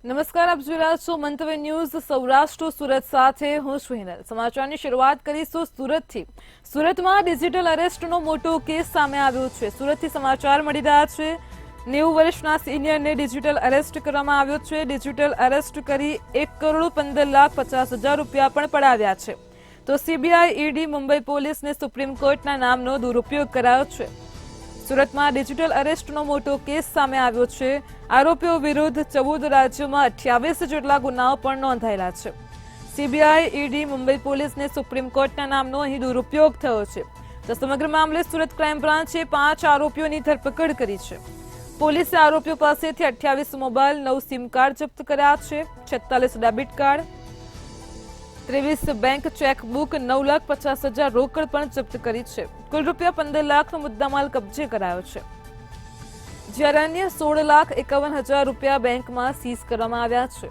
નમસ્કાર, આપ જોઈ રહ્યા છો મંતવ્ય ન્યૂઝ સૌરાષ્ટ્ર સુરત સાથે હું છું હિનલ। સમાચારની શરૂઆત કરીશું સુરતથી। સુરતમાં ડિજિટલ અરેસ્ટનો મોટો કેસ સામે આવ્યો છે। સુરતથી સમાચાર મળી રહ્યા છે। 90 વર્ષના સિનિયરને ડિજિટલ અરેસ્ટ કરવામાં આવ્યો છે। ડિજિટલ અરેસ્ટ કરી 1,15,50,000 રૂપિયા પણ પડાવ્યા છે। તો સીબીઆઈ, ઈડી, મુંબઈ પોલીસને સુપ્રીમ કોર્ટના નામનો દુરુપયોગ કરાયો છે। સુરતમાં ડિજિટલ અરેસ્ટનો મોટો કેસ સામે આવ્યો છે। આરોપીઓ વિરુદ્ધ 14 રાજ્યોમાં 28 જેટલા ગુનાઓ પણ નોંધાયેલા છે। સીબીઆઈ, ઈડી, મુંબઈ પોલીસને સુપ્રીમ કોર્ટના નામનો અહીં દુરુપયોગ થયો છે। તો સમગ્ર મામલે સુરત ક્રાઇમ બ્રાન્ચે 5 આરોપીઓની ધરપકડ કરી છે। પોલીસે આરોપીઓ પાસેથી 28 મોબાઈલ, 9 સિમ કાર્ડ જપ્ત કર્યા છે। 46 ડેબિટ કાર્ડ, 23 બેંક ચેકબુક, 9,50,000 રોકડ પણ જપ્ત કરી છે। કુલ રૂપિયા 15 લાખનો મુદ્દામાલ કબજે કરાયો છે, જ્યારે અન્ય 16,51,000 રૂપિયા બેંકમાં સીઝ કરવામાં આવ્યા છે।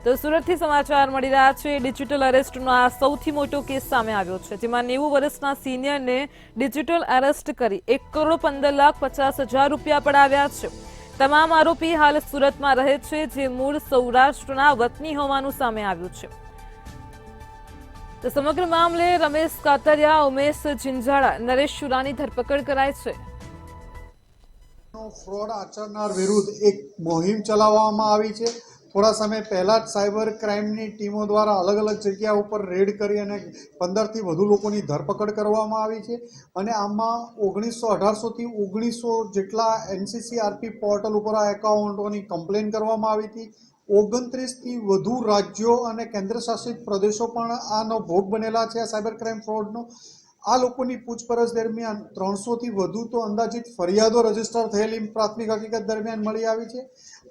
તો સુરતથી સમાચાર મળી રહ્યા છે। ડિજિટલ અરેસ્ટનો આ સૌથી મોટો કેસ સામે આવ્યો છે, જેમાં 90 વર્ષના સિનિયરને ડિજિટલ અરેસ્ટ કરી 1,15,50,000 રૂપિયા પડાવ્યા છે। તમામ આરોપી હાલ સુરતમાં રહે છે, જે મૂળ સૌરાષ્ટ્રના વતની હોવાનું સામે આવ્યું છે। તો સમગ્ર મામલે રમેશ કાતરિયા, ઉમેશ જિંજાળા, નરેશ શુરાની ધરપકડ કરાઈ છે। ફ્રોડ આચરનાર વિરુદ્ધ એક મુહિમ ચલાવવામાં આવી છે। થોડા સમય પહેલા જ સાયબર ક્રાઇમની ટીમો દ્વારા અલગ અલગ જગ્યા ઉપર રેડ કરી અને 15થી વધુ લોકોની ધરપકડ કરવામાં આવી છે। અને આમાં 1800થી 1900 જેટલા NCCRP પોર્ટલ ઉપર આ એકાઉન્ટોની કમ્પ્લેન કરવામાં આવી હતી। 29થી વધુ રાજ્યો અને કેન્દ્રશાસિત પ્રદેશો પણ આનો ભોગ બનેલા છે આ સાયબર ક્રાઇમ ફ્રોડનો। આ લોકોની પૂછપરછ દરમિયાન 300થી વધુ તો અંદાજિત ફરિયાદો રજીસ્ટર થયેલી પ્રાથમિક હકીકત દરમિયાન મળી આવી છે।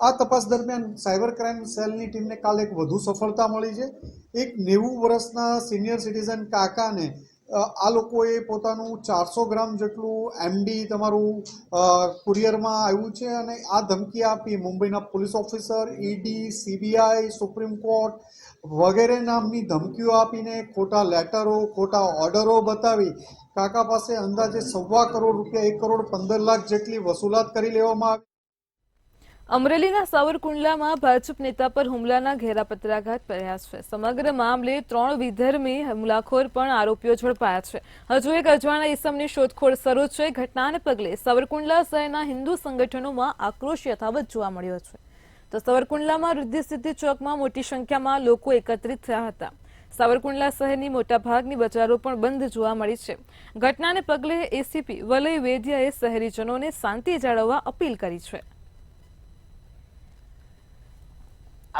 આ તપાસ દરમિયાન સાયબર ક્રાઇમ સેલની ટીમને કાલે એક વધુ સફળતા મળી છે। એક 90 વર્ષના સિનિયર સિટીઝન કાકાને આ લોકોએ પોતાનું 400 ગ્રામ જેટલું MD તમારું કુરિયરમાં આવ્યું છે અને આ ધમકી આપી મુંબઈના police officer, ED, CBI, supreme court વગેરે નામની ધમકીઓ આપીને ખોટા લેટરો, ખોટા ઓર્ડરો બતાવી કાકા પાસે અંદાજે 1.25 કરોડ રૂપિયા, 1,15,00,000 જેટલી વસૂલાત કરી લેવામાં આવી। અમરેલીના સાવરકુંડલામાં ભાજપ નેતા પર હુમલાના ઘેરા પત્રાઘાત પડ્યા છે। સમગ્ર મામલે 3 વિધર્મી હુમલાખોર પણ આરોપીઓ ઝડપાયા છે। હજુ એક અજાણ્યા ઈસમની શોધખોળ શરૂ છે। ઘટનાને પગલે સાવરકુંડલા શહેરના હિન્દુ સંગઠનોમાં આક્રોશ યથાવત જોવા મળ્યો છે। તો સાવરકુંડલામાં રિદ્ધિસિદ્ધિ ચોકમાં મોટી સંખ્યામાં લોકો એકત્રિત થયા હતા। સાવરકુંડલા શહેરની મોટાભાગની બજારો પણ બંધ જોવા મળી છે। ઘટનાને પગલે એસીપી વલય વેદિયાએ શહેરીજનોને શાંતિ જાળવવા અપીલ કરી છે।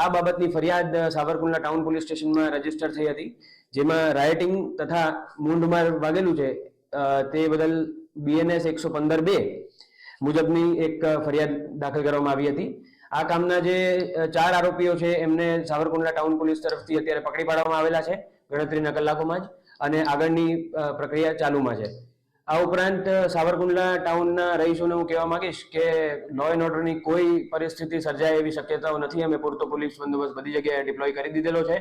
આ બાબતની ફરિયાદ સાવરકુંડલા ટાઉન પોલીસ સ્ટેશનમાં રજીસ્ટર થઈ હતી, જેમાં રાયટિંગ તથા મૂંઢમાર વાગેલું છે તે બદલ BNS 115(2) મુજબની એક ફરિયાદ દાખલ કરવામાં આવી હતી। આ કામના જે 4 આરોપીઓ છે એમને સાવરકુંડલા ટાઉન પોલીસ તરફથી અત્યારે પકડી પાડવામાં આવેલા છે ગણતરીના કલાકોમાં જ, અને આગળની પ્રક્રિયા ચાલુમાં છે। આ ઉપરાંત સાવરકુંડલા ટાઉનના રહીશોને હું કહેવા માંગીશ કે લો એન્ડ ઓર્ડરની કોઈ પરિસ્થિતિ સર્જાય એવી શક્યતાઓ નથી। અમે પૂરતો પોલીસ બંદોબસ્ત બધી જગ્યાએ ડિપ્લોય કરી દીધેલો છે।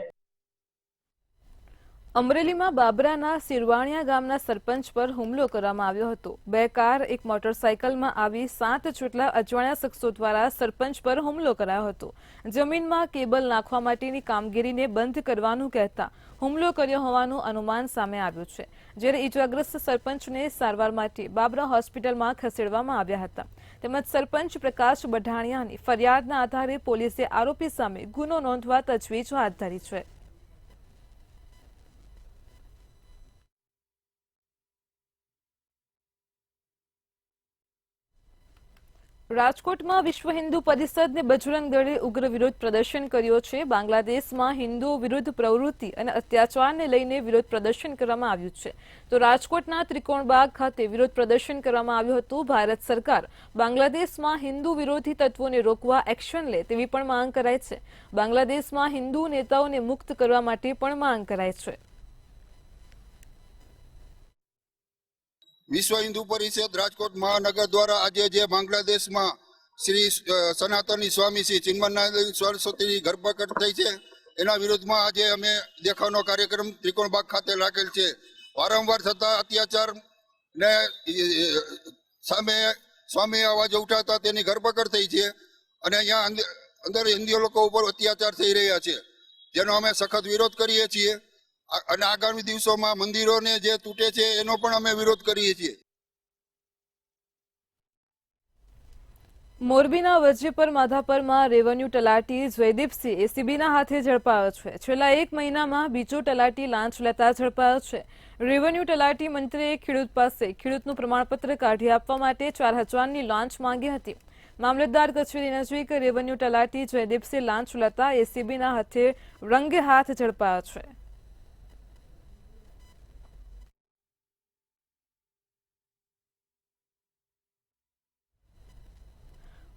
અમરેલીમાં બાબરાના સિરવાણિયા ગામના સરપંચ પર હુમલો કરવામાં આવ્યો હતો। 2 કાર, એક મોટરસાયકલમાં આવી 7 જેટલા અજાણ્યા શખ્સો દ્વારા સરપંચ પર હુમલો કરાયો હતો। જમીનમાં કેબલ નાખવા માટેની કામગીરીને બંધ કરવાનું કહેતા હુમલો કર્યો હોવાનું અનુમાન સામે આવ્યું છે, જ્યારે ઈજાગ્રસ્ત સરપંચને સારવાર માટે બાબરા હોસ્પિટલમાં ખસેડવામાં આવ્યા હતા। તેમજ સરપંચ પ્રકાશ બઢાણિયાની ફરિયાદના આધારે પોલીસે આરોપી સામે ગુનો નોંધવા તજવીજ હાથ ધરી છે। રાજકોટમાં વિશ્વ હિન્દુ પરિષદને બજરંગ દળે ઉગ્ર વિરોધ પ્રદર્શન કર્યો છે। બાંગ્લાદેશમાં હિન્દુઓ વિરુદ્ધ પ્રવૃત્તિ અને અત્યાચારને લઈને વિરોધ પ્રદર્શન કરવામાં આવ્યું છે। તો રાજકોટના ત્રિકોણબાગ ખાતે વિરોધ પ્રદર્શન કરવામાં આવ્યું હતું। ભારત સરકાર બાંગ્લાદેશમાં હિન્દુ વિરોધી તત્વોને રોકવા એક્શન લે તેવી પણ માંગ કરાઈ છે। બાંગ્લાદેશમાં હિન્દુ નેતાઓને મુક્ત કરવા માટે પણ માંગ કરાઈ છે। વિશ્વ હિન્દુ પરિષદ રાજકોટ મહાનગર દ્વારા આજે જે બાંગ્લાદેશમાં શ્રી સનાતની સ્વામી શ્રી ચિન્મયાનંદ સરસ્વતીની ધરપકડ થઈ છે એના વિરુદ્ધમાં આજે અમે દેખાવનો કાર્યક્રમ ત્રિકોણબાગ ખાતે રાખેલ છે। વારંવાર થતા અત્યાચાર ને સામે સ્વામી અવાજ ઉઠાવતા તેની ધરપકડ થઈ છે અને અહીંયા અંદર હિન્દુ લોકો ઉપર અત્યાચાર થઈ રહ્યા છે, જેનો અમે સખત વિરોધ કરીએ છીએ અને આગામી દિવસોમાં મંદિરોને જે તૂટે છે એનો પણ અમે વિરોધ કરીએ છીએ. મોરબીના વજ્રેપર માધાપરમાં રેવન્યુ તલાટી જયદીપસિંહ એસીબીના હાથે ઝડપાયો છે. છેલ્લા 1 મહિનામાં બીજો તલાટી લાંચ લેતા ઝડપાયો છે. રેવન્યુ તલાટી મંત્રીએ ખેડૂત પાસે ખેડૂતનું પ્રમાણપત્ર કાઢી આપવા માટે 4000ની લાંચ માંગી હતી. મામલતદાર કચેરી નજીક રેવન્યુ તલાટી જયદીપસિંહ લાંચ લેતા એસીબીના હાથે રંગે હાથ ઝડપાયો છે.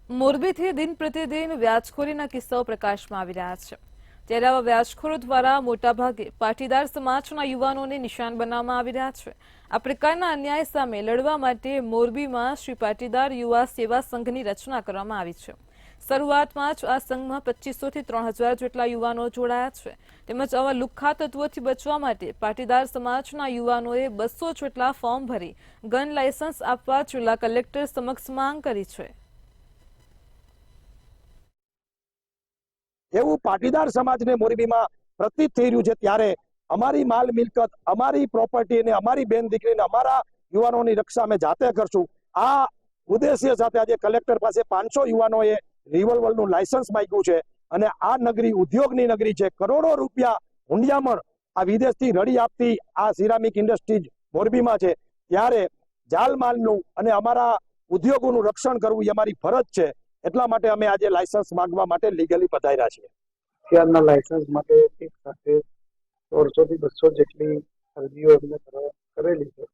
મોરબીથી દિન પ્રતિદિન વ્યાજખોરીના કિસ્સાઓ પ્રકાશમાં આવી રહ્યા છે. ત્યારે આવા વ્યાજખોરો દ્વારા મોટાભાગે પાટીદાર સમાજના યુવાનોને નિશાન બનાવવામાં આવી રહ્યા છે. આ પ્રકારના અન્યાય સામે લડવા માટે મોરબીમાં શ્રી પાટીદાર યુવા સેવા સંઘની રચના કરવામાં આવી છે. શરૂઆતમાં જ આ સંઘમાં 2500 થી 3000 જેટલા યુવાનો જોડાયા છે. તેમજ આવા લુખ્ખા તત્વોથી બચવા માટે પાટીદાર સમાજના યુવાનોએ 200 જેટલા ફોર્મ ભરી ગન લાયસન્સ આપવા જિલ્લા કલેક્ટર સમક્ષ માંગ કરી છે. એવું પાટીદાર સમાજને મોરબીમાં પ્રતીત થઈ રહ્યું છે. ત્યારે અમારી માલ મિલકત, અમારી પ્રોપર્ટી અને અમારી બેન દીકરીને, અમારા યુવાનોની રક્ષા અમે જાતે કરશું. આ ઉદ્દેશ્ય સાથે આજે કલેક્ટર પાસે 500 યુવાનોએ રિવોલ્વરનું લાયસન્સ માંગ્યું છે. અને આ નગરી ઉદ્યોગની નગરી છે. કરોડો રૂપિયા હુંડિયામણ આ વિદેશથી રડી આપતી આ સિરામિક ઇન્ડસ્ટ્રીઝ મોરબીમાં છે. ત્યારે જાલમાલનું અને અમારા ઉદ્યોગોનું રક્ષણ કરવું એ અમારી ફરજ છે. એટલા માટે અમે આજે લાયસન્સ માંગવા માટે લીગલી પધાર્યા છીએ. હથિયારના લાયસન્સ માટે એક સાથે 150 થી 200 જેટલી અરજીઓ અમને કરેલી છે.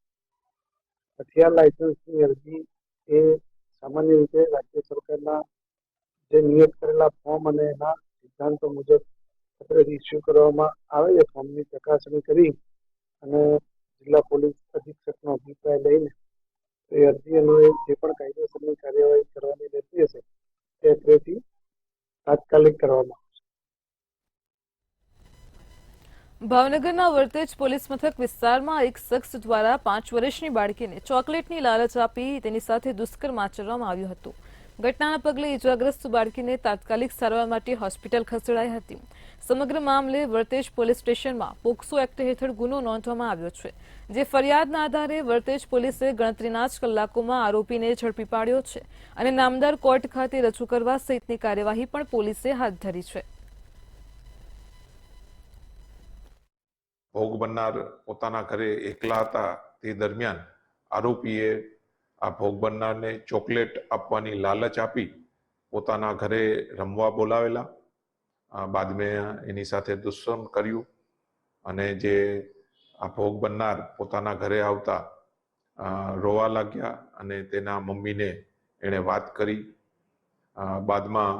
હથિયાર લાયસન્સની અરજી એ સામાન્ય રીતે રાજ્ય સરકારના જે નિયત કરેલા ફોર્મ અને એના સિદ્ધાંતો મુજબ ઇસ્યુ કરવામાં આવે છે. ફોર્મની ચકાસણી કરી અને જિલ્લા પોલીસ અધિક્ષકનો અભિપ્રાય લઈને એ અરજી અન્વયે જે પણ કાયદેસરની કાર્યવાહી કરવાની રહેતી હશે તે અત્રેથી તાત્કાલિક કરવામાં આવશે. ભાવનગરના વર્તેજ પોલીસ મથક વિસ્તારમાં એક શખ્સ દ્વારા 5 વર્ષની બાળકીને ચોકલેટની લાલચ આપી તેની સાથે દુષ્કર્મ આચરવામાં આવ્યું હતું. ઘટનાના પગલે ઇજાગ્રસ્ત બાળકીને તાત્કાલિક સારવાર માટે હોસ્પિટલ ખસેડાઈ હતી. સમગ્ર મામલે વર્તેજ પોલીસ સ્ટેશનમાં પોક્સો એક્ટ હેઠળ ગુનો નોંધવામાં આવ્યો છે. જે ફરિયાદના આધારે વર્તેજ પોલીસે ગણતરીના જ કલાકોમાં આરોપીને ઝડપી પાડ્યો છે અને નામદાર કોર્ટ ખાતે રજૂ કરવા સહિતની કાર્યવાહી પણ પોલીસે હાથ ધરી છે. ભોગ બનનાર પોતાના ઘરે એકલા હતા તે દરમિયાન આરોપીએ આ ભોગ બનનારને ચોકલેટ આપવાની લાલચ આપી પોતાના ઘરે રમવા બોલાવેલા. બાદમાં એની સાથે દુષ્કર્મ કર્યું અને જે આ ભોગ બનનાર પોતાના ઘરે આવતા રોવા લાગ્યા અને તેના મમ્મીને એણે વાત કરી. બાદમાં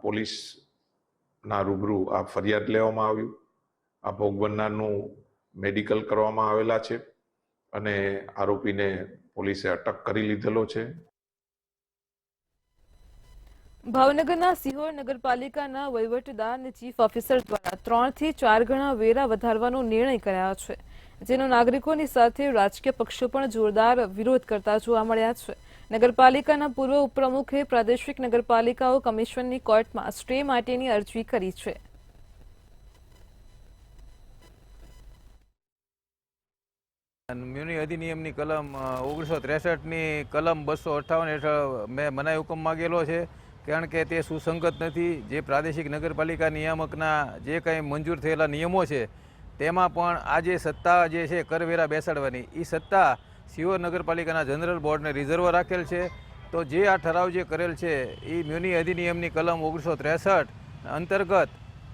પોલીસના રૂબરૂ આ ફરિયાદ લેવામાં આવ્યું. આ ભોગ બનનારનું મેડિકલ કરવામાં આવેલા છે અને આરોપીને પોલીસે અટક કરી લીધેલો છે. ભાવનગરના સિહોર નગરપાલિકાના વહીવટદાર અને ચીફ ઓફિસર દ્વારા 3 થી 4 ગણા વેરા વધારવાનો નિર્ણય કરાયો છે, જેનો નાગરિકોની સાથે રાજકીય પક્ષો પણ જોરદાર વિરોધ કરતા જોવા મળ્યા છે. નગરપાલિકાના પૂર્વ ઉપપ્રમુખે પ્રાદેશિક નગરપાલિકાઓ કમિશનની કોર્ટમાં સ્ટે માટેની અરજી કરી છે. મ્યુનિ અધિનિયમની કલમ 1963ની કલમ 258 હેઠળ મેં મનાઈ હુકમ માગેલો છે, કારણ કે તે સુસંગત નથી. જે પ્રાદેશિક નગરપાલિકા નિયામકના જે કંઈ મંજૂર થયેલા નિયમો છે તેમાં પણ આ જે સત્તા જે છે કરવેરા બેસાડવાની, એ સત્તા સિહોર નગરપાલિકાના જનરલ બોર્ડને રિઝર્વ રાખેલ છે. તો જે આ ઠરાવ જે કરેલ છે એ મ્યુનિ અધિનિયમની કલમ 1963 અંતર્ગત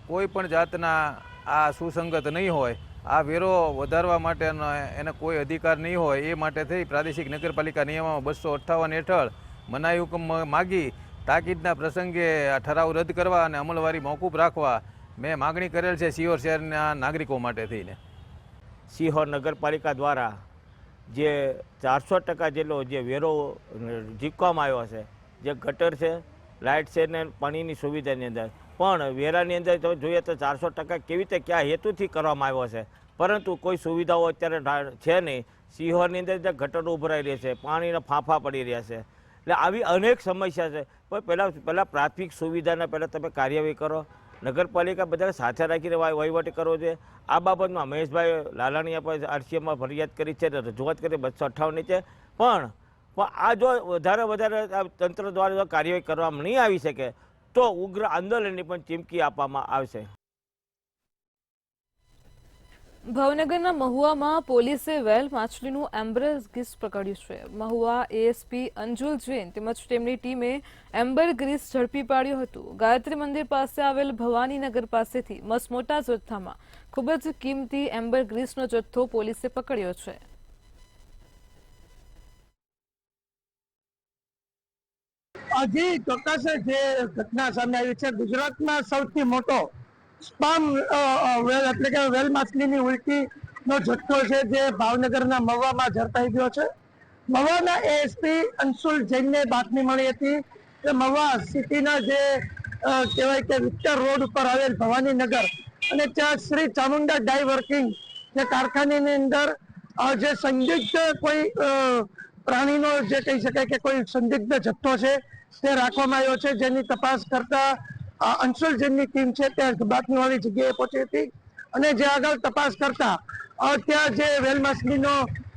કોઈ પણ જાતના આ સુસંગત નહીં હોય. આ વેરો વધારવા માટેનો એને કોઈ અધિકાર નહીં હોય. એ માટે થઈ પ્રાદેશિક નગરપાલિકા નિયમમાં 258 હેઠળ મનાઈ હુકમ માગી તાકીદના પ્રસંગે આ ઠરાવ રદ કરવા અને અમલવારી મોકૂફ રાખવા મેં માગણી કરેલ છે સિહોર શહેરના નાગરિકો માટે થઈને. સિહોર નગરપાલિકા દ્વારા જે 400% જેટલો જે વેરો ઝીકવામાં આવ્યો છે, જે ગટર છે, લાઇટ છે ને પાણીની સુવિધાની અંદર, પણ વેરાની અંદર તમે જોઈએ તો 400% કેવી રીતે કયા હેતુથી કરવામાં આવ્યો છે, પરંતુ કોઈ સુવિધાઓ અત્યારે છે નહીં. સિહોરની અંદર જે ગટરો ઉભરાઈ રહી છે, પાણીના ફાંફા પડી રહ્યા છે, એટલે આવી અનેક સમસ્યા છે. પણ પહેલાં પ્રાથમિક સુવિધાના પહેલાં તમે કાર્યવાહી કરો. નગરપાલિકા બધા સાથે રાખીને વહીવટ કરવો જોઈએ. આ બાબતમાં મહેશભાઈ લાલાણીએ પણ આરસીએમમાં ફરિયાદ કરી છે, રજૂઆત કરી 258 છે. પણ આ જો વધારે તંત્ર દ્વારા જો કાર્યવાહી કરવામાં નહીં આવી શકે તો ઉગ્ર આંદોલનની પણ ચીમકી આપવામાં આવશે. ભાવનગરના મહુવામાં પોલીસે વેલ માછલીનું એમ્બરગ્રીસ પકડ્યું છે. મહુવા એએસપી અંજુલ જૈન તેમજ તેમની ટીમે એમ્બરગ્રીસ ઝડપી પાડ્યું હતું. ગાયત્રી મંદિર પાસે આવેલ ભવાનીનગર પાસેથી મસમોટા જથ્થામાં ખૂબ જ કિંમતી એમ્બરગ્રીસનો જથ્થો પોલીસે પકડ્યો છે. હજી ચોક્કસ જે ઘટના સામે આવી છે, ગુજરાતમાં સૌથી મોટો સ્પામ વેલ એટલે કે વેલ માછલીની ઉલટી નો જથ્થો છે જે ભાવનગરના મહુવામાં ઝડપાઈ ગયો છે. મહુવાના એએસપી અંશુલ જૈનને બાતમી મળી હતી કે મહુવા સિટીના જે કહેવાય કે વિક્ટર રોડ ઉપર આવેલ ભવાનીનગર અને ત્યાં શ્રી ચામુંડા ડાઈ વર્કિંગ જે કારખાનાની અંદર જે સંદિગ્ધ કોઈ પ્રાણીનો જે કહી શકાય કે કોઈ સંદિગ્ધ જથ્થો છે તે રાખવામાં આવ્યો છે, જેની તપાસ કરતા અંશુલ જૈનની ટીમ છે તે બાતમીવાળી જગ્યાએ પહોંચી હતી અને જે આગળ તપાસ કરતા ત્યાં જે વેલ માછલીનો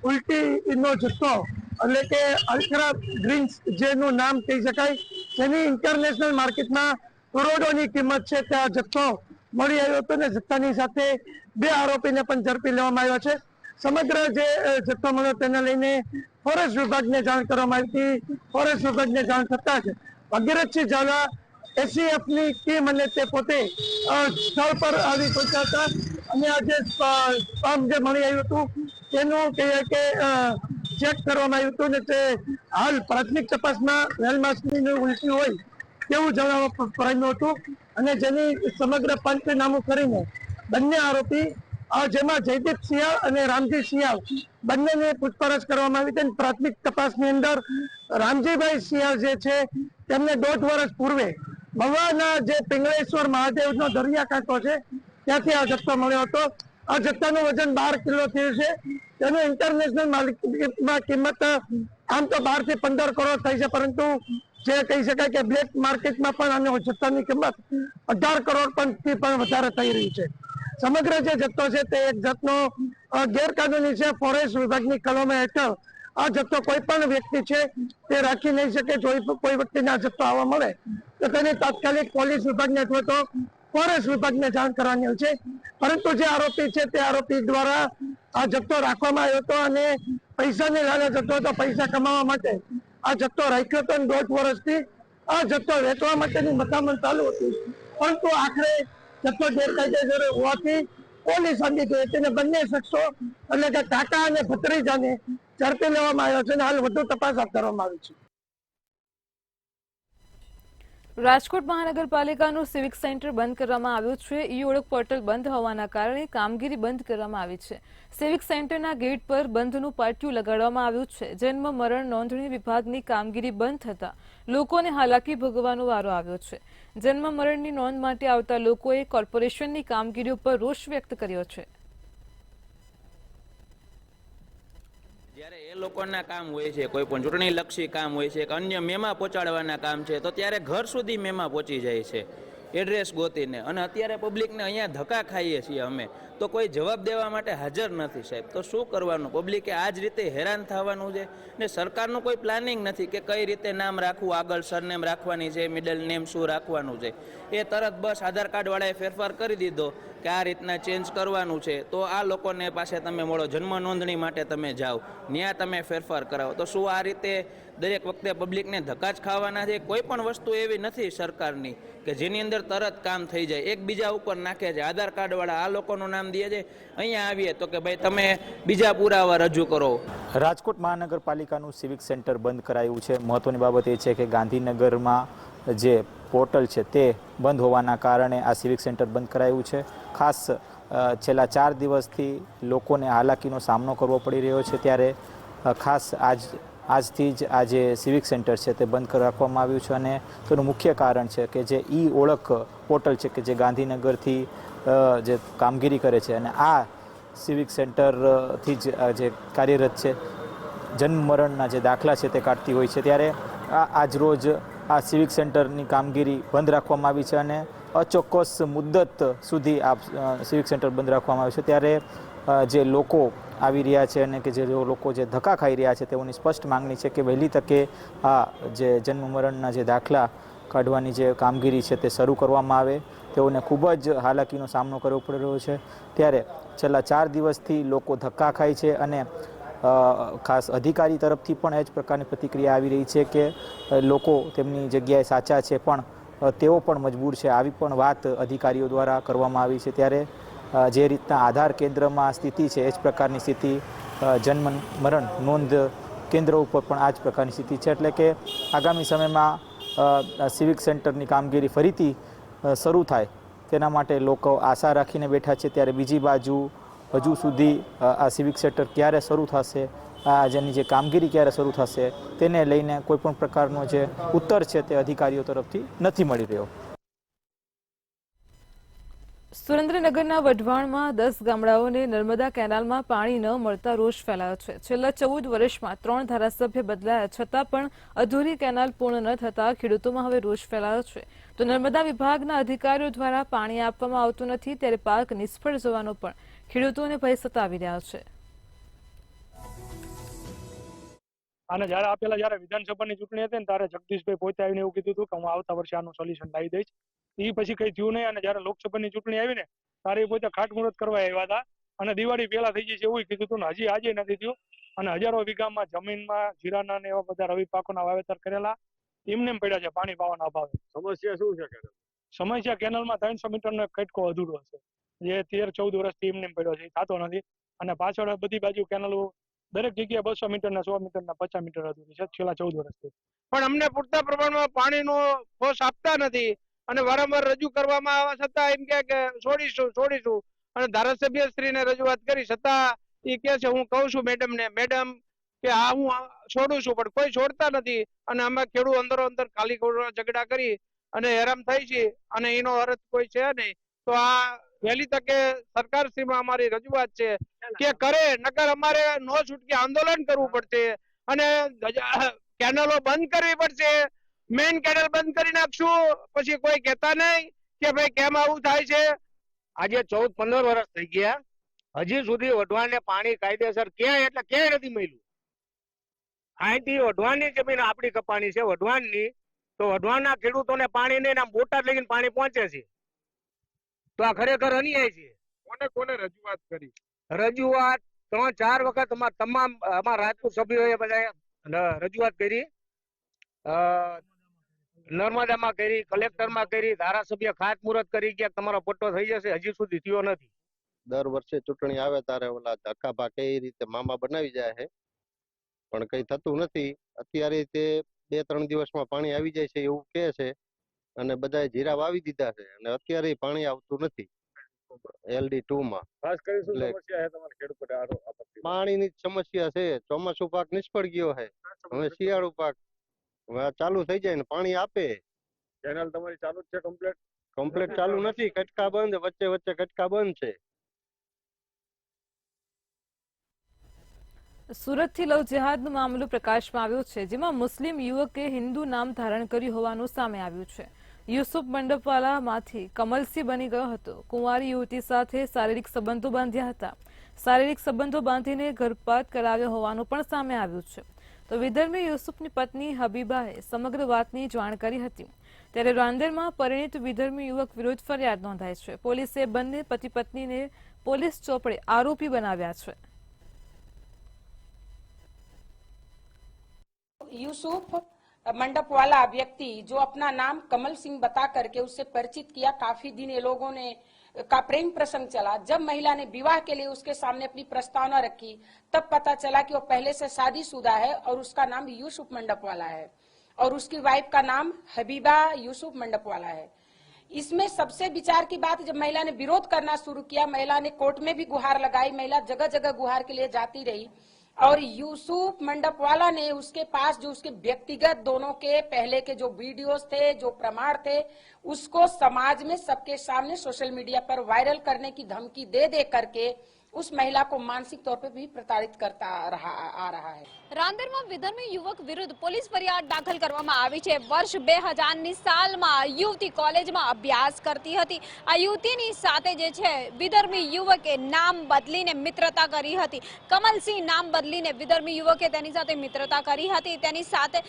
ઉલટીનો જથ્થો એટલે કે અલ્ટ્રા ગ્રીન્સ જેનું નામ કહી શકાય, જેની ઇન્ટરનેશનલ માર્કેટમાં કરોડોની કિંમત છે, ત્યાં જથ્થો મળી આવ્યો હતો ને જથ્થાની સાથે 2 આરોપીને પણ ઝડપી લેવામાં આવ્યા છે. સમગ્ર જે જથ્થો મળ્યો તેને લઈને ફોરેસ્ટ વિભાગને જાણ કરવામાં આવી હતી. ફોરેસ્ટ વિભાગને જાણ થતા જ ભગીરથસિંહ ઝાલા એસીએફની ટીમ અને તે પોતે સ્થળ પર આવી પહોંચ્યા હતા અને આ જે સ્પામ જે મળી આવ્યું હતું તેનું કહીએ કે ચેક કરવામાં આવ્યું હતું ને તે હાલ પ્રાથમિક તપાસમાં વેલ માછલીની ઉલટી હોય તેવું જણાવવા પામ્યું હતું અને જેની સમગ્ર પંચનામું કરીને બંને આરોપી જેમાં જયદીપ સિયાળ અને રામજી સિયાળ બંનેને પૂછપરછ કરવામાં આવી હતી. પ્રાથમિક તપાસની અંદર રામજીભાઈ સિયાળ જે છે તેમને 1.5 વર્ષ પૂર્વે મહુવાના જે પિંગળેશ્વર મહાદેવનો દરિયાકાંઠો છે ત્યાંથી આ જથ્થો મળ્યો હતો. આ જથ્થાનું વજન 12 કિલો થયું છે. તેનું ઇન્ટરનેશનલ માર્કેટમાં કિંમત આમ તો 12 થી 15 કરોડ થઈ છે, પરંતુ જે કહી શકાય કે બ્લેક માર્કેટમાં પણ આનો જથ્થાની કિંમત 18 કરોડ થી પણ વધારે થઈ રહી છે. સમગ્ર જે જથ્થો છે તે એક જાતનો ગેરકાનૂની છે. ફોરેસ્ટ વિભાગની કલમો હેઠળ આ જથ્થો કોઈ પણ વ્યક્તિ છે તે રાખી નહીં શકે. જો કોઈ વ્યક્તિને આ જથ્થો આવવા મળે તો તેને તાત્કાલિક પોલીસ વિભાગને અથવા તો ફોરેસ્ટ વિભાગને જાણ કરવાની હોય છે. પરંતુ જે આરોપી છે તે આરોપી દ્વારા આ જથ્થો રાખવામાં આવ્યો હતો અને પૈસાની લાલચ હતો તો પૈસા કમાવા માટે આ જથ્થો રાખ્યો હતો અને 1.5 વર્ષથી આ જથ્થો વેચવા માટેની મથામણ ચાલુ હતી, પરંતુ આખરે જથ્થો ગેરકાયદેસર હોવાથી પોલીસ આવી ગઈ હતી અને બંને શખ્સો એટલે કે કાકા અને ભત્રીજાને ઝડપી લેવામાં આવ્યો છે અને હાલ વધુ તપાસ હાથ ધરવામાં આવી છે. રાજકોટ મહાનગરપાલિકાનું સિવિક સેન્ટર બંધ કરવામાં આવ્યું છે. ઈ ઓળખ પોર્ટલ બંધ હોવાના કારણે કામગીરી બંધ કરવામાં આવી છે. સિવિક સેન્ટરના ગેટ પર બંધનું પાટિયું લગાડવામાં આવ્યું છે. જન્મ મરણ નોંધણી વિભાગની કામગીરી બંધ થતાં લોકોને હાલાકી ભોગવવાનો વારો આવ્યો છે. જન્મ મરણની નોંધ માટે આવતા લોકોએ કોર્પોરેશનની કામગીરી ઉપર રોષ વ્યક્ત કર્યો છે. જ્યારે એ લોકોના કામ હોય છે, કોઈ પણ ચૂંટણીલક્ષી કામ હોય છે કે અન્ય મેમા પહોંચાડવાના કામ છે, તો ત્યારે ઘર સુધી મેમા પહોંચી જાય છે એડ્રેસ ગોતીને. અને અત્યારે પબ્લિકને અહીંયા ધક્કા ખાઈએ છીએ અમે, તો કોઈ જવાબ દેવા માટે હાજર નથી સાહેબ. તો શું કરવાનું? પબ્લિકે આ જ રીતે હેરાન થવાનું છે ને સરકારનું કોઈ પ્લાનિંગ નથી કે કઈ રીતે નામ રાખવું, આગળ સરનેમ રાખવાની છે, મિડલ નેમ શું રાખવાનું છે. એ તરત બસ આધાર કાર્ડવાળાએ ફેરફાર કરી દીધો કે આ રીતના ચેન્જ કરવાનું છે, તો આ લોકોને પાસે તમે મળો, જન્મ નોંધણી માટે તમે જાઓ, ત્યાં તમે ફેરફાર કરાવો. તો શું આ રીતે દરેક વખતે પબ્લિકને ધક્કા જ ખાવાના છે? કોઈ પણ વસ્તુ એવી નથી સરકારની કે જેની અંદર તરત કામ થઈ જાય. એકબીજા ઉપર નાખે છે. આધાર કાર્ડવાળા આ લોકોનું નામ દે છે, અહીંયા આવીએ તો કે ભાઈ તમે બીજા પુરાવા રજૂ કરો. રાજકોટ મહાનગરપાલિકાનું સિવિક સેન્ટર બંધ કરાયું છે. મહત્વની બાબત એ છે કે ગાંધીનગરમાં જે પોર્ટલ છે તે બંધ હોવાના કારણે આ સિવિક સેન્ટર બંધ કરાયું છે. ખાસ છેલ્લા 4 દિવસથી લોકોને હાલાકીનો સામનો કરવો પડી રહ્યો છે, ત્યારે ખાસ આજથી જ આ જે સિવિક સેન્ટર છે તે બંધ રાખવામાં આવ્યું છે. અને તેનું મુખ્ય કારણ છે કે જે ઈ ઓળખ પોર્ટલ છે કે જે ગાંધીનગરથી જે કામગીરી કરે છે અને આ સિવિક સેન્ટરથી જ જે કાર્યરત છે, જન્મ મરણના જે દાખલા છે તે કાઢતી હોય છે. ત્યારે આજરોજ આ સિવિક સેન્ટરની કામગીરી બંધ રાખવામાં આવી છે અને અચોક્કસ મુદ્દત સુધી આ સિવિક સેન્ટર બંધ રાખવામાં આવ્યું છે. ત્યારે જે લોકો આવી રહ્યા છે અને કે જે લોકો જે ધક્કા ખાઈ રહ્યા છે તેઓની સ્પષ્ટ માંગણી છે કે વહેલી તકે આ જે જન્મ મરણના જે દાખલા કાઢવાની જે કામગીરી છે તે શરૂ કરવામાં આવે. તેઓને ખૂબ જ હાલાકીનો સામનો કરવો પડી રહ્યો છે. ત્યારે છેલ્લા 4 દિવસથી લોકો ધક્કા ખાય છે અને ખાસ અધિકારી તરફથી પણ એ જ પ્રકારની પ્રતિક્રિયા આવી રહી છે કે લોકો તેમની જગ્યાએ સાચા છે પણ તેઓ પણ મજબૂર છે. આવી પણ વાત અધિકારીઓ દ્વારા કરવામાં આવી છે. ત્યારે જે રીતના આધાર કેન્દ્રમાં સ્થિતિ છે એ જ પ્રકારની સ્થિતિ જન્મ મરણ નોંધ કેન્દ્ર ઉપર પણ આ જ પ્રકારની સ્થિતિ છે. એટલે કે આગામી સમયમાં સિવિક સેન્ટરની કામગીરી ફરીથી શરૂ થાય તેના માટે લોકો આશા રાખીને બેઠા છે. ત્યારે બીજી બાજુ હજુ સુધી આ સિવિક સેન્ટર ક્યારે શરૂ થશે, આ જેની જે કામગીરી ક્યારે શરૂ થશે તેને લઈને કોઈપણ પ્રકારનો જે ઉત્તર છે તે અધિકારીઓ તરફથી નથી મળી રહ્યો. સુરેન્દ્રનગરના વઢવાણમાં 10 ગામડાઓને નર્મદા કેનાલમાં પાણી ન મળતા રોષ ફેલાયો છે. છેલ્લા 14 વર્ષમાં 3 ધારાસભ્ય બદલાયા છતાં પણ અધૂરી કેનાલ પૂર્ણ ન થતા ખેડૂતોમાં હવે રોષ ફેલાયો છે. તો નર્મદા વિભાગના અધિકારીઓ દ્વારા પાણી આપવામાં આવતું નથી ત્યારે પાક નિષ્ફળ જવાનો પણ ખેડૂતોને ભય સતાવી રહ્યા છે. અને જયારે વિધાનસભાની ચૂંટણી હતી ને ત્યારે જગદીશભાઈ પોતે આવીને એવું કીધું હતું કે હું આવતા વર્ષે આનું સોલ્યુશન લાવી દઈશ. એ પછી કઈ થયું નહીં અને જયારે લોકસભાની ચૂંટણી આવી ને ત્યારે પોતે ખાતમુહૂર્ત કરવા આવ્યા હતા અને દિવાળી પહેલા થઈ જશે એવું કીધું હતું ને હજી આજે નથી થયું. અને હજારો વીઘામાં જમીનમાં જીરાના ને એવા બધા રવિ પાકોના વાવેતર કરેલા એમને પડ્યા છે પાણી પાવાના અભાવે. સમસ્યા શું છે? સમસ્યા કેનાલમાં 300 મીટરનો કટકો અધૂરો છે જે 13-14 વર્ષથી એમને પડ્યો છે, થતો નથી. અને પાછળ બધી બાજુ કેનાલો દરેક જગ્યાએ 200 મીટરના 100 મીટરના 50 મીટર અધૂરી છે છેલ્લા 14 વર્ષથી. પણ અમને પૂરતા પ્રમાણમાં પાણીનો ફોર્સ આપતા નથી અને વારંવાર રજૂ કરવામાં આવવા છતાં એમ કે છોડીશું અને ધારાસભ્ય શ્રીને રજૂઆત કરી છતાં એ કે છે હું કહું છું મેડમ કે હા હું છોડું છું પણ કોઈ છોડતા નથી અને અમે ખેડૂત અંદરો અંદર ખાલી ઝઘડા કરી અને હેરાન થઈ છે અને એનો અર્થ કોઈ છે નહીં. તો આ વહેલી તકે સરકારશ્રીમાં અમારી રજૂઆત છે કે કરે નકર અમારે નો છૂટકે આંદોલન કરવું પડશે અને કેનલો બંધ કરવી પડશે. મેઇન કેનલ બંધ કરી નાખશું પછી કોઈ કહેતા નહીં કે ભાઈ કેમ આવું થાય છે. આજે 14-15 વર્ષ થઈ ગયા હજી સુધી વઢવાણને પાણી કાયદેસર ક્યાંય એટલે ક્યાંય નથી મળ્યું. અહીંથી વઢવાણની જમીન આપણી કપાણી છે વઢવાણની, તો વઢવાણના ખેડૂતોને પાણી નહીં આમ બોટાદ લઈને પાણી પહોંચે છે. તો આ ખરેખર અન્યાય છે. કોને રજૂઆત કરી? રજૂઆત 3-4 વખત તમામ અમારા રાજપૂત સભ્યોએ બધા રજૂઆત કરી. નર્મદામાં કરી, કલેક્ટરમાં કરી, ધારાસભ્ય ખાતમુહૂર્ત કરી કે તમારો પટ્ટો થઈ જશે, હજી સુધી થયો નથી. દર વર્ષે ચૂંટણી આવે ત્યારે ઓલા ધક્કા કઈ રીતે મામા બનાવી જાય છે પણ કઈ થતું નથી. અત્યારે તે 2-3 દિવસમાં પાણી આવી જાય છે એવું કહે છે અને બધાએ જીરા વાવી દીધા છે અને અત્યારે પાણી આવતું નથી. LD2 માં ખાસ કરી શું સમસ્યા છે તમારા ખેડૂતો? પાણીની સમસ્યા છે. ચોમાસું પાક નિષ્ફળ ગયો છે, હવે શિયાળુ પાક હવે ચાલુ થઈ જાય ને પાણી આપે. કેનાલ તમારી ચાલુ જ છે? કમ્પ્લીટ ચાલુ નથી, કટકા બંધ, વચ્ચે કટકા બંધ છે. સુરતથી લવ જેહાદનો મામલો પ્રકાશમાં આવ્યો છે જેમાં મુસ્લિમ યુવકે હિન્દુ નામ ધારણ કર્યું હોવાનું સામે આવ્યું છે. યુસુફ મંડપવાલામાંથી કમલસિંહ બની ગયો હતો. કુંવારી યુવતી સાથે શારીરિક સંબંધો બાંધ્યા હતા. શારીરિક સંબંધો બાંધીને ગર્ભપાત કરાવ્યો હોવાનું પણ સામે આવ્યું છે. તો વિધર્મી યુસુફની પત્ની હબીબાએ સમગ્ર વાતની જાણ કરી હતી. ત્યારે રાંદેરમાં પરિણીત વિધર્મી યુવક વિરુદ્ધ ફરિયાદ નોંધાઈ છે. પોલીસે બંને પતિ પત્નીને પોલીસ ચોપડે આરોપી બનાવ્યા છે. यूसुफ मंडप वाला व्यक्ति जो अपना नाम कमल सिंह बता करके उससे परिचित किया. काफी दिन ये लोगों ने का प्रेम प्रसंग चला. जब महिला ने विवाह के लिए उसके सामने अपनी प्रस्तावना रखी तब पता चला कि वो पहले से शादीशुदा है और उसका नाम यूसुफ मंडप वाला है और उसकी वाइफ का नाम हबीबा यूसुफ मंडप वाला है. इसमें सबसे विचार की बात, जब महिला ने विरोध करना शुरू किया, महिला ने कोर्ट में भी गुहार लगाई, महिला जगह जगह गुहार के लिए जाती रही और यूसुफ मंडप वाला ने उसके पास जो उसके व्यक्तिगत दोनों के पहले के जो वीडियोस थे, जो प्रमाण थे, उसको समाज में सबके सामने सोशल मीडिया पर वायरल करने की धमकी दे करके उस महिला को मानसिक तौर पे भी प्रताड़ित करता आ रहा है। રાંદેરમાં વિધર્મી યુવક વિરુદ્ધ પોલીસ ફરિયાદ દાખલ કરવામાં આવી છે। વર્ષ 2000ની સાલમાં યુવતી કોલેજમાં અભ્યાસ કરતી હતી। આ યુવતીની સાથે જે છે વિધર્મી યુવકે નામ બદલીને મિત્રતા કરી હતી। કમલસિંહ નામ બદલીને વિધર્મી યુવકે તેની સાથે મિત્રતા કરી હતી। તેની સાથે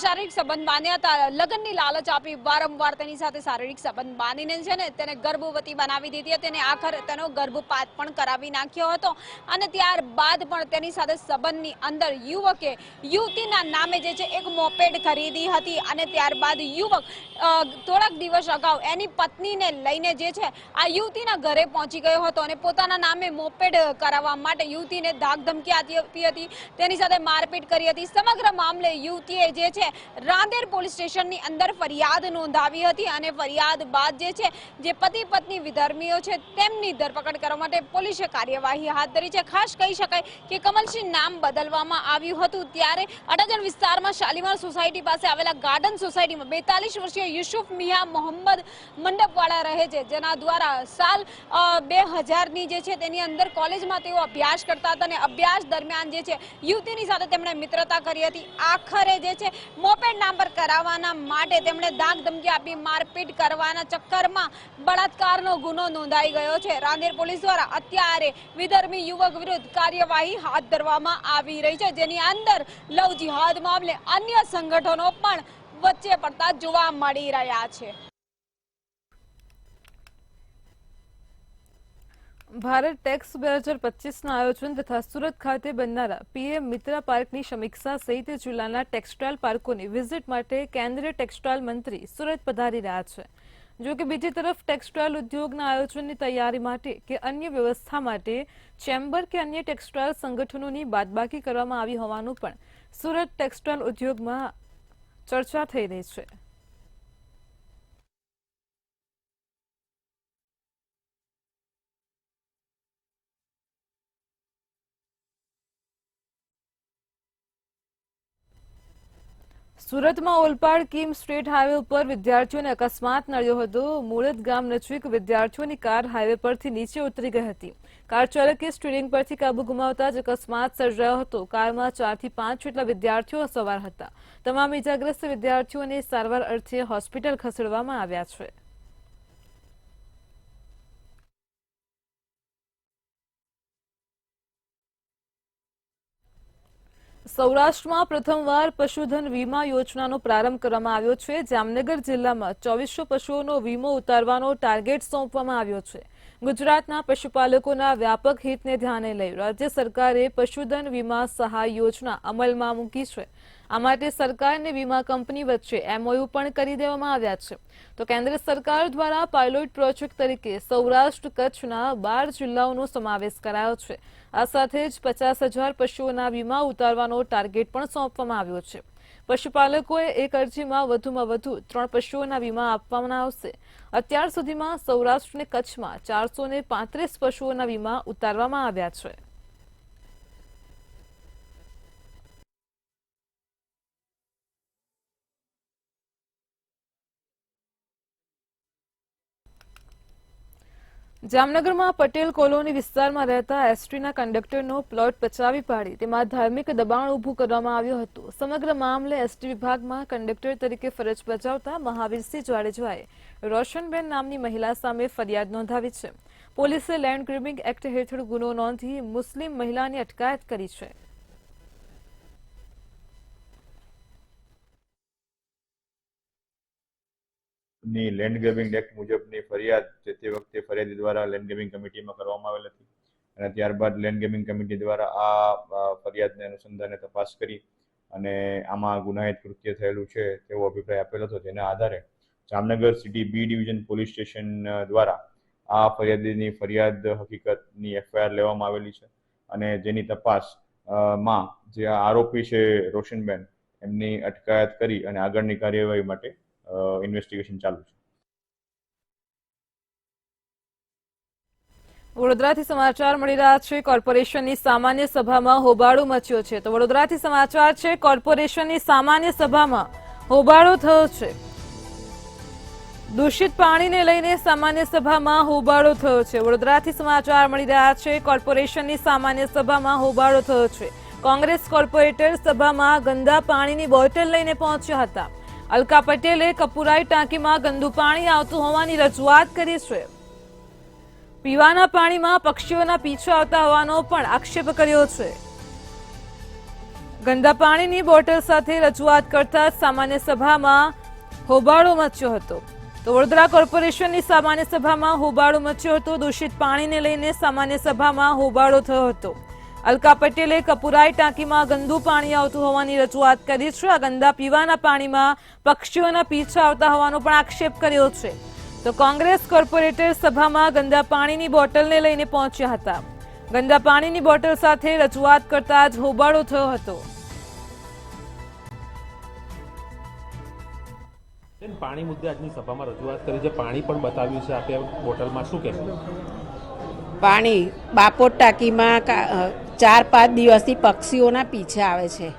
શારીરિક સંબંધ બાંધ્યા હતા। લગ્નની લાલચ આપી વારંવાર તેની સાથે શારીરિક સંબંધ બાંધીને છે ને તેને ગર્ભવતી બનાવી દીધી હતી અને આખરે તેનો ગર્ભપાત પણ કરાવી નાખ્યો હતો અને ત્યારબાદ પણ તેની સાથે સંબંધની અંદર યુવકે યુવતીના નામે જે છે એક મોપેડ ખરીદી હતી અને ત્યારબાદ યુવક થોડાક દિવસ અગાઉ એની પત્નીને લઈને જે છે આ યુવતીના ઘરે પહોંચી ગયો હતો અને પોતાના નામે મોપેડ કરાવવા માટે યુવતીને ધાક ધમકી આપી હતી, તેની સાથે મારપીટ કરી હતી। સમગ્ર મામલે યુવતીએ જે છે રાંદેર પોલીસ સ્ટેશનની અંદર ફરિયાદ નોંધાવી હતી અને ફરિયાદ બાદ જે છે જે પતિ પત્ની વિધર્મીઓ છે તેમની ધરપકડ કરવા માટે પોલીસે કાર્યવાહી હાથ ધરી છે। ખાસ કહી શકાય કે કમલસિંહ નામ બદલવામાં આવ્યું હતું ત્યારે અડાજણ વિસ્તારમાં શાલીમાર સોસાયટી પાસે આવેલા ગાર્ડન સોસાયટીમાં 42 વર્ષીય યુસુફ મિયા મોહમ્મદ મંડપવાળા રહે છે, જેના દ્વારા સાલ 2000ની જે છે તેની અંદર કોલેજમાં તેઓ અભ્યાસ કરતા હતા અને અભ્યાસ દરમિયાન જે છે યુવતીની સાથે તેમણે મિત્રતા કરી હતી। આખરે જે છે મોપેડ નામ પર કરાવવાના માટે તેમણે ધાક ધમકી આપી મારપીટ કરવાના ચક્કરમાં બળાત્કારનો ગુનો નોંધાઈ ગયો છે। રાંદેર પોલીસ દ્વારા અત્યારે વિધર્મી યુવક વિરુદ્ધ કાર્યવાહી હાથ ધરવામાં આવી રહી છે, જેની અંદર લવ જિહાદ મામલે અન્ય સંગઠનો પણ વચ્ચે પડતા જોવા મળી રહ્યા છે। ભારત ટેક્સ 2025ના આયોજન તથા સુરત ખાતે બનનારા પીએમ મિત્ર પાર્કની સમીક્ષા સહિત જિલ્લાના ટેક્સટાઇલ પાર્કોની વિઝિટ માટે કેન્દ્રીય ટેક્સટાઇલ મંત્રી સુરત પધારી રહ્યા છે। જો કે બીજી તરફ ટેક્સટાઇલ ઉદ્યોગના આયોજનની તૈયારી માટે કે અન્ય વ્યવસ્થા માટે ચેમ્બર કે અન્ય ટેક્સટાઇલ સંગઠનોની બાદબાકી કરવામાં આવી હોવાનું પણ સુરત ટેક્સટાઇલ ઉદ્યોગમાં ચર્ચા થઈ રહી છે। સુરતમાં ઓલપાડ કિમ સ્ટ્રીટ હાઈવે ઉપર વિદ્યાર્થીઓને અકસ્માત નડ્યો હતો। મૂળદ ગામ નજીક વિદ્યાર્થીઓની કાર હાઈવે પરથી નીચે ઉતરી ગઈ હતી। કાર ચાલકે સ્ટીરિંગ પરથી કાબુ ગુમાવતા જ અકસ્માત સર્જાયો હતો। કારમાં 4 થી 5 જેટલા વિદ્યાર્થીઓ સવાર હતા। તમામ ઇજાગ્રસ્ત વિદ્યાર્થીઓને સારવાર અર્થે હોસ્પિટલ ખસેડવામાં આવ્યા છે। સૌરાષ્ટ્રમાં પ્રથમવાર પશુધન વીમા યોજનાનો પ્રારંભ કરવામાં આવ્યો છે। જામનગર જિલ્લામાં 2400 પશુઓનો વીમો ઉતારવાનો ટાર્ગેટ સોંપવામાં આવ્યો છે। ગુજરાતના પશુપાલકોના વ્યાપક હિતને ધ્યાને લઈ રાજ્ય સરકારે પશુધન વીમા સહાય યોજના અમલમાં મૂકી છે। આ માટે સરકાર અને વીમા કંપની વચ્ચે MOU પણ કરી દેવામાં આવ્યા છે। તો કેન્દ્ર સરકાર દ્વારા પાયલોટ પ્રોજેક્ટ તરીકે સૌરાષ્ટ્ર કચ્છના 12 જિલ્લાઓનો સમાવેશ કરાયો છે। આ સાથે જ 50,000 પશુઓના વીમા ઉતારવાનો ટાર્ગેટ પણ સોંપવામાં આવ્યો છે। પશુપાલકોએ એક અરજીમાં વધુમાં વધુ 3 પશુઓના વીમા આપવામાં આવશે। અત્યાર સુધીમાં સૌરાષ્ટ્ર અને કચ્છમાં 435 પશુઓના વીમા ઉતારવામાં આવ્યા છે। જામનગરમાં પટેલ કોલોની વિસ્તારમાં રહેતા એસટીના કંડક્ટરનો પ્લોટ પચાવી પાડી તેમાં ધાર્મિક દબાણ ઊભું કરવામાં આવ્યું હતું। સમગ્ર મામલે એસટી વિભાગમાં કંડક્ટર તરીકે ફરજ બજાવતા મહાવીરસિંહ જાડેજાએ રોશનબેન નામની મહિલા સામે ફરિયાદ નોંધાવી છે। પોલીસે લેન્ડ ગ્રેબિંગ એક્ટ હેઠળ ગુનો નોંધી મુસ્લિમ મહિલાની અટકાયત કરી છે। ની લેન્ડ ગ્રેબિંગ એક્ટ મુજબની ફરિયાદ તે વખતે ફરિયાદી દ્વારા લેન્ડ ગ્રેબિંગ કમિટીમાં કરવામાં આવેલ હતી અને ત્યારબાદ લેન્ડ ગ્રેબિંગ કમિટી દ્વારા આ ફરિયાદને અનુસંધાને તપાસ કરી અને આમાં ગુનાહિત કૃત્ય થયેલું છે તેવો અભિપ્રાય આપેલો હતો। જેના આધારે Jamnagar city B division police station દ્વારા આ ફરિયાદીની ફરિયાદ હકીકતની FIR લેવામાં આવેલી છે અને જેની તપાસ માં જે આરોપી છે રોશનબેન એમની અટકાયત કરી અને આગળની કાર્યવાહી માટે ઇન્વેસ્ટિગેશન ચાલુ છે। વડોદરાથી સમાચાર મળી રહ્યા છે। કોર્પોરેશનની સામાન્ય સભામાં હોબાળો મચ્યો છે। તો વડોદરાથી સમાચાર છે, કોર્પોરેશનની સામાન્ય સભામાં હોબાળો થયો છે। દૂષિત પાણીને લઈને સામાન્ય સભામાં હોબાળો થયો છે. વડોદરાથી સમાચાર મળી રહ્યા છે. કોર્પોરેશનની સામાન્ય સભામાં હોબાળો થયો છે. કોંગ્રેસ કોર્પોરેટર સભામાં ગંદા પાણીની બોટલ લઈને પહોંચ્યા હતા. અલકા પટેલે કપુરાઈ ટાંકીમાં ગંદુ પાણી આવતું હોવાની રજૂઆત કરી છે. પીવાના પાણીમાં પક્ષીઓના પીછા આવતા હોવાનો પણ આક્ષેપ કર્યો છે. ગંદા પાણીની બોટલ સાથે રજૂઆત કરતા સામાન્ય સભામાં હોબાળો મચ્યો હતો. તો વડોદરા કોર્પોરેશનની સામાન્ય સભામાં હોબાળો મચ્યો હતો. દૂષિત પાણીને લઈને સામાન્ય સભામાં હોબાળો થયો હતો. અલકા પટેલે કપુરાઈ ટાંકીમાં ગંદુ પાણી આવતું હોવાની રજૂઆત કરી છે. આ ગંદા પીવાના પાણીમાં પક્ષીઓના પીછા આવતા હોવાનો પણ આક્ષેપ કર્યો છે. તો કોંગ્રેસ કોર્પોરેટર સભામાં ગંદા પાણીની બોટલને લઈને પહોંચ્યા હતા. ગંદા પાણીની બોટલ સાથે રજૂઆત કરતા જ હોબાળો થયો હતો. પાણી મુદ્દે આજની સભામાં રજૂઆત કરી છે. પાણી પણ બતાવ્યું છે આપે બોટલમાં, શું કહેશો? પાણી બાપોટ ટાંકીમાં 4-5 દિવસથી પક્ષીઓના પીછા આવે છે.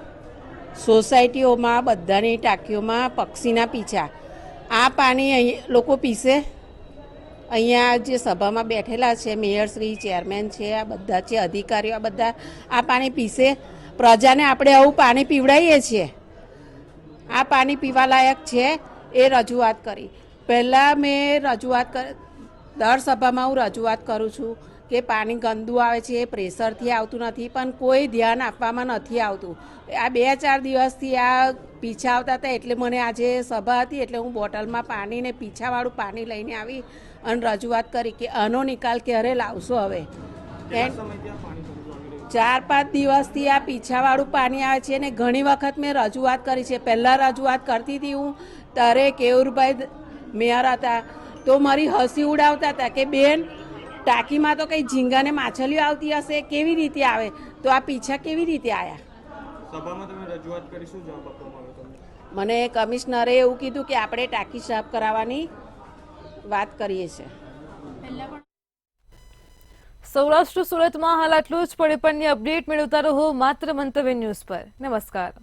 સોસાયટીઓમાં બધાની ટાંકીઓમાં પક્ષીના પીછા. આ પાણી લોકો પીશે? અહીંયા જે સભામાં બેઠેલા છે મેયરશ્રી, ચેરમેન છે, આ બધા છે અધિકારીઓ, આ બધા આ પાણી પીશે? પ્રજાને આપણે આવું પાણી પીવડાવીએ છીએ. આ પાણી પીવાલાયક છે એ રજૂઆત કરી. પહેલાં મેં રજૂઆત દર સભામાં હું રજૂઆત કરું છું કે પાણી ગંદુ આવે છે, પ્રેશરથી આવતું નથી, પણ કોઈ ધ્યાન આપવામાં નથી આવતું. આ 2-4 દિવસથી આ પીછા આવતા હતા, એટલે મને આજે સભા હતી એટલે હું બોટલમાં પાણી ને પીછાવાળું પાણી લઈને આવી અને રજૂઆત કરી કે આનો નિકાલ ક્યારે લાવશો હવે. 4-5 દિવસથી આ પીછાવાળું પાણી આવે છે અને ઘણી વખત મેં રજૂઆત કરી છે. પહેલાં રજૂઆત કરતી હતી હું ત્યારે કેવુરભાઈ મેયર હતા તો મારી હસી ઉડાવતા હતા કે બેન ટાંકીમાં તો કંઈ ઝીંગાને માછલીઓ આવતી હશે, કેવી રીતે આવે? તો આ પીછા કેવી રીતે આવ્યા? સભામાં તમે રજૂઆત કરી, શું જવાબ આપવામાં આવ્યો તમને? મને કમિશનરે એવું કીધું કે આપણે ટાંકી સાફ કરાવવાની વાત કરીએ છીએ. સૌરાષ્ટ્ર સુરતમાં હાલ આટલું જ. પડે પણની અપડેટ મેળવતા રહો માત્ર મંતવ્ય ન્યૂઝ પર. નમસ્કાર.